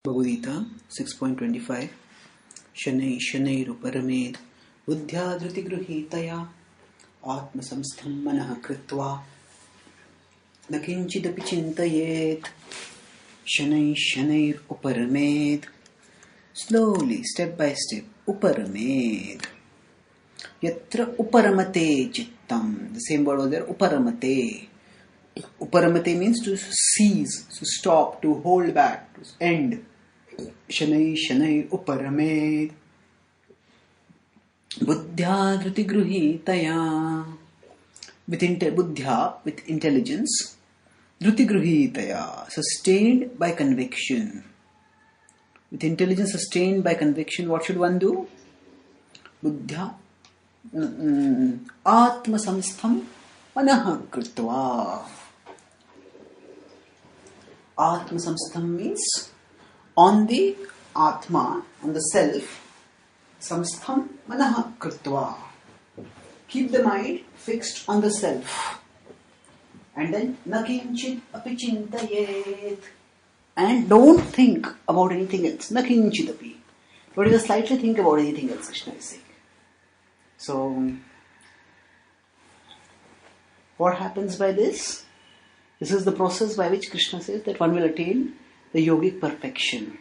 Bhagavad-gīta 6.25 Shanai Shanairu Paramed Buddhya Dhriti Gruhitaya Atma Samstham Manah Kritva Nakinchidapi Chintayet Shanai Shanair Uparamed. Slowly, step by step, Uparamed. Yatra Uparamate Chittam. The same word was there, Uparamate. Uparamate means to cease, to stop, to hold back, to end. Shanai Shanai Uparamed Buddhya Dhriti Gruhitaya. Buddhya, with intelligence. Dhriti Gruhitaya, sustained by conviction. With intelligence sustained by conviction, what should one do? Buddhya Atma Samstham Manah Kritva. Atma Samstham means on the Atma, on the self, Samstham Manah Kritva. Keep the mind fixed on the self. And then Nakinchid api chintayet. And don't think about anything else. Nakinchid api. Don't even slightly think about anything else, Krishna is saying. So, what happens by this? This is the process by which Krishna says that one will attain the yogic perfection.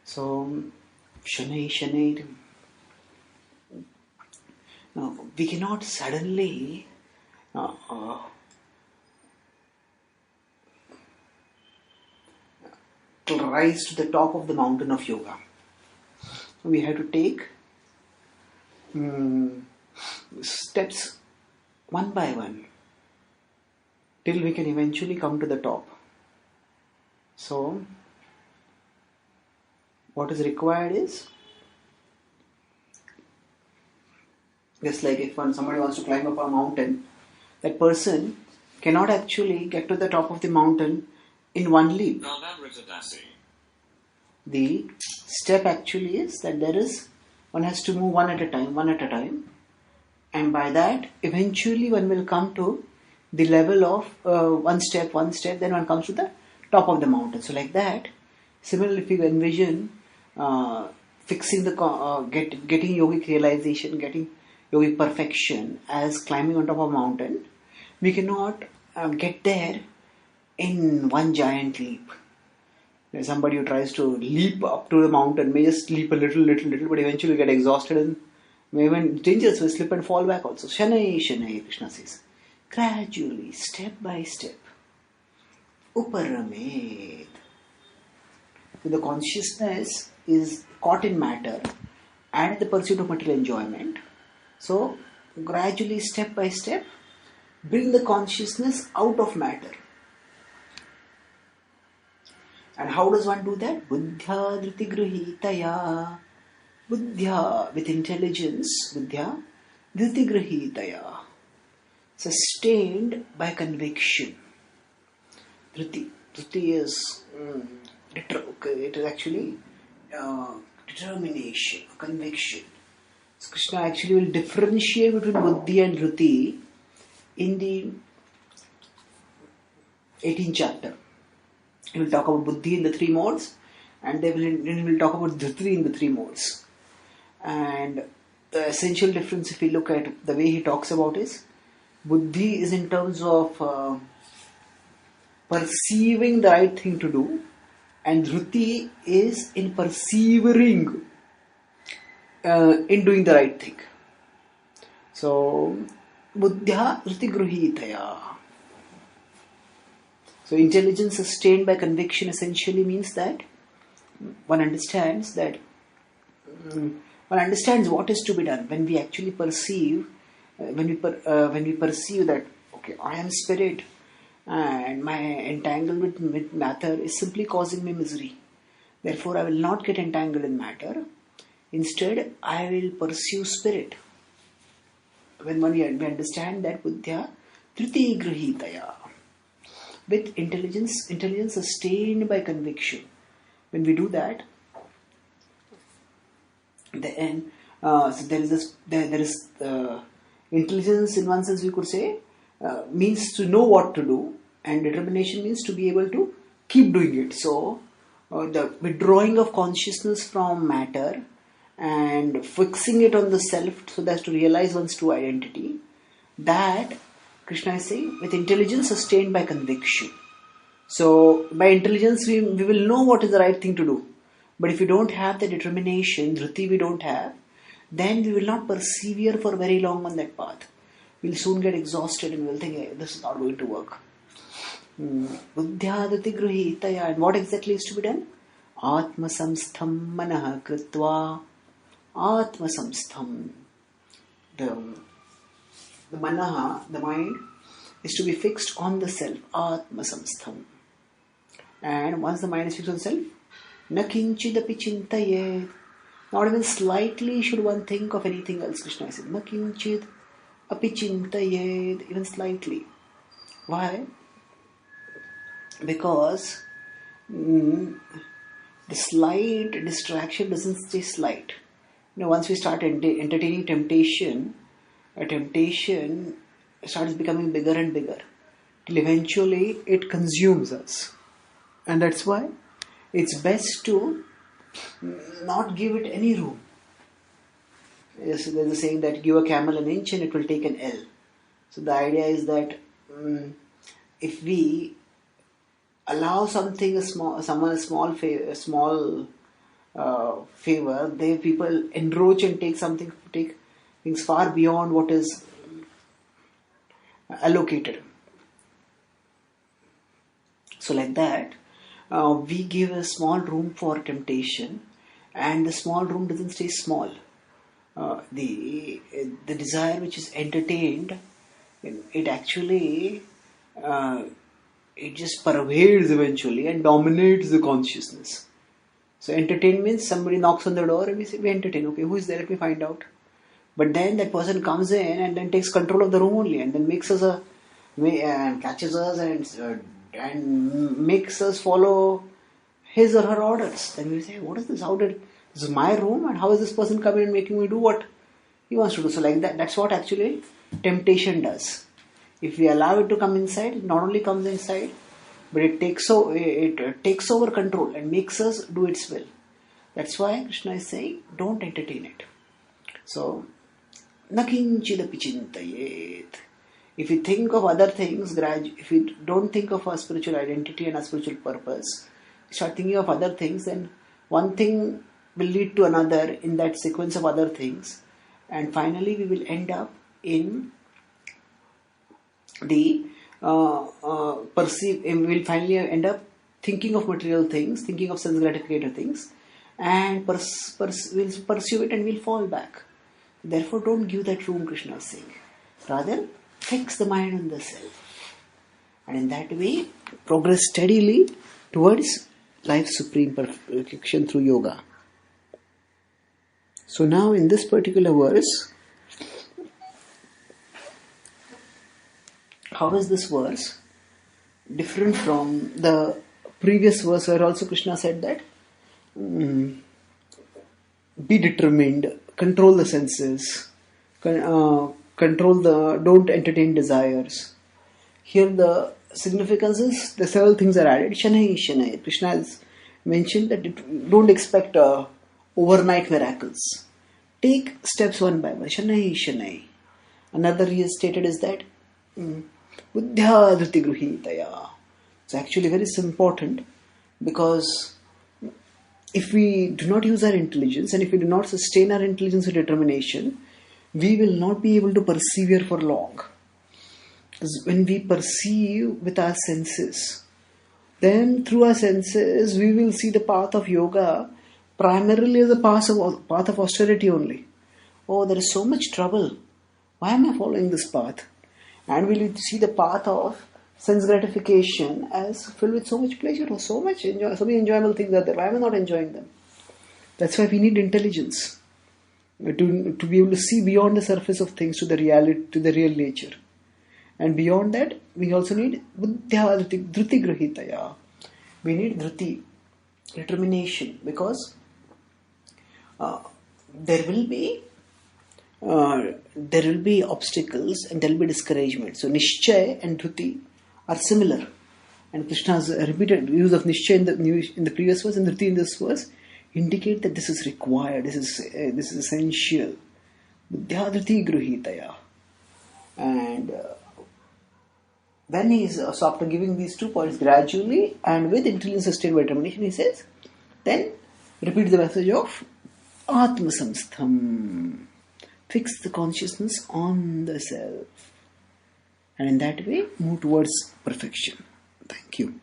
So, Shanai Shanai. Now, we cannot suddenly rise to the top of the mountain of yoga. We have to take steps one by one till we can eventually come to the top. So, what is required is, just like if somebody wants to climb up a mountain, that person cannot actually get to the top of the mountain in one leap. The step actually is that one has to move one at a time, and by that eventually one will come to the level of one step, then one comes to the top of the mountain. So like that, similarly, if you envision fixing the getting yogic realization, getting yogic perfection as climbing on top of a mountain, we cannot get there in one giant leap. Somebody who tries to leap up to the mountain may just leap a little, but eventually get exhausted and may even dangerous, will slip and fall back also. Shanai Shanai, Krishna says, gradually, step by step. Uparamed. So the consciousness is caught in matter and the pursuit of material enjoyment. So, gradually, step by step, bring the consciousness out of matter. And how does one do that? Buddhya Dhriti Gruhitaya. Buddhya, with intelligence, Buddhya Dhriti Gruhitaya. Sustained by conviction. Dhriti is it is actually determination, conviction. So Krishna actually will differentiate between Buddhi and Dhriti in the 18th chapter. He will talk about Buddhi in the three modes, and then he will talk about Dhriti in the three modes. And the essential difference, if we look at the way he talks about is, Buddhi is in terms of perceiving the right thing to do, and Dhriti is in persevering in doing the right thing. So, Buddhya Dhriti Gruhitaya. So, intelligence sustained by conviction essentially means that one understands what is to be done when we actually perceive, when we perceive that, okay, I am spirit and my entanglement with matter is simply causing me misery. Therefore, I will not get entangled in matter. Instead, I will pursue spirit. When we understand that Buddhya Dhriti Gruhitaya, with intelligence sustained by conviction. When we do that, then so there is intelligence in one sense we could say means to know what to do, and determination means to be able to keep doing it. So the withdrawing of consciousness from matter and fixing it on the self so as to realize one's true identity, that Krishna is saying with intelligence sustained by conviction. So by intelligence we will know what is the right thing to do. But if we don't have the determination, dhriti we don't have, then we will not persevere for very long on that path. We'll soon get exhausted and we'll think, hey, this is not going to work. Buddhyadati gruhitaya. And what exactly is to be done? Atma samstham manah kritva. Atma samstham. The manaha, the mind, is to be fixed on the self. Atma samstham. And once the mind is fixed on self, na kinchidapi chintayet. Not even slightly should one think of anything else. Krishna said, na kinchid api chintayet. Even slightly. Why? Because the slight distraction doesn't stay slight. Once we start entertaining temptation, a temptation starts becoming bigger and bigger till eventually it consumes us. And that's why it's best to not give it any room. Yes, there's a saying that give a camel an inch and it will take an L. So the idea is that if we allow someone a small favor, they people encroach and take things far beyond what is allocated. So like that, we give a small room for temptation, and the small room doesn't stay small. The desire which is entertained, it actually it just pervades eventually and dominates the consciousness. So entertain means somebody knocks on the door and we say, we entertain. Okay, who is there? Let me find out. But then that person comes in and then takes control of the room only, and then makes us catches us and makes us follow his or her orders. Then we say, what is this? This is my room, and how is this person coming and making me do what he wants to do? So like that, that's what actually temptation does. If we allow it to come inside, it not only comes inside, but it takes over control and makes us do its will. That's why Krishna is saying, don't entertain it. So, nakinchidapi chintayet. If you think of other things, if you don't think of our spiritual identity and our spiritual purpose, start thinking of other things, then one thing will lead to another in that sequence of other things, and finally we will end up in we'll finally end up thinking of material things, thinking of sense gratificator things, and we'll pursue it and we'll fall back. Therefore, don't give that room, Krishna is saying. Rather, fix the mind on the self. And in that way, progress steadily towards life's supreme perfection through yoga. So now in this particular verse, how is this verse different from the previous verse where also Krishna said that be determined, control the senses, don't entertain desires. Here the significance is the several things are added. Shanai, Shanai. Krishna has mentioned that don't expect overnight miracles. Take steps one by one. Shanai, Shanai. Another he has stated is that Buddhyadhriti gruhitaya. It's actually very important, because if we do not use our intelligence and if we do not sustain our intelligence and determination, we will not be able to persevere for long. Because when we perceive with our senses, then through our senses we will see the path of yoga primarily as a path of austerity only. Oh, there is so much trouble. Why am I following this path? And we will see the path of sense gratification as filled with so much pleasure or so many enjoyable things are there. Why am I not enjoying them? That's why we need intelligence to be able to see beyond the surface of things to the real nature. And beyond that, we also need dhruti grahitaya. We need dhruti, determination, because there will be obstacles and there will be discouragement. So Nishchay and Dhruti are similar. and Krishna's repeated use of Nishchay in the previous verse and Dhriti in this verse indicate that this is required, this is essential. Buddhya Dhriti Gruhitaya. And when so after giving these 2 points gradually and with intelligence sustained by determination, he says, then repeat the message of Atma Samstham. Fix the consciousness on the self. And in that way, move towards perfection. Thank you.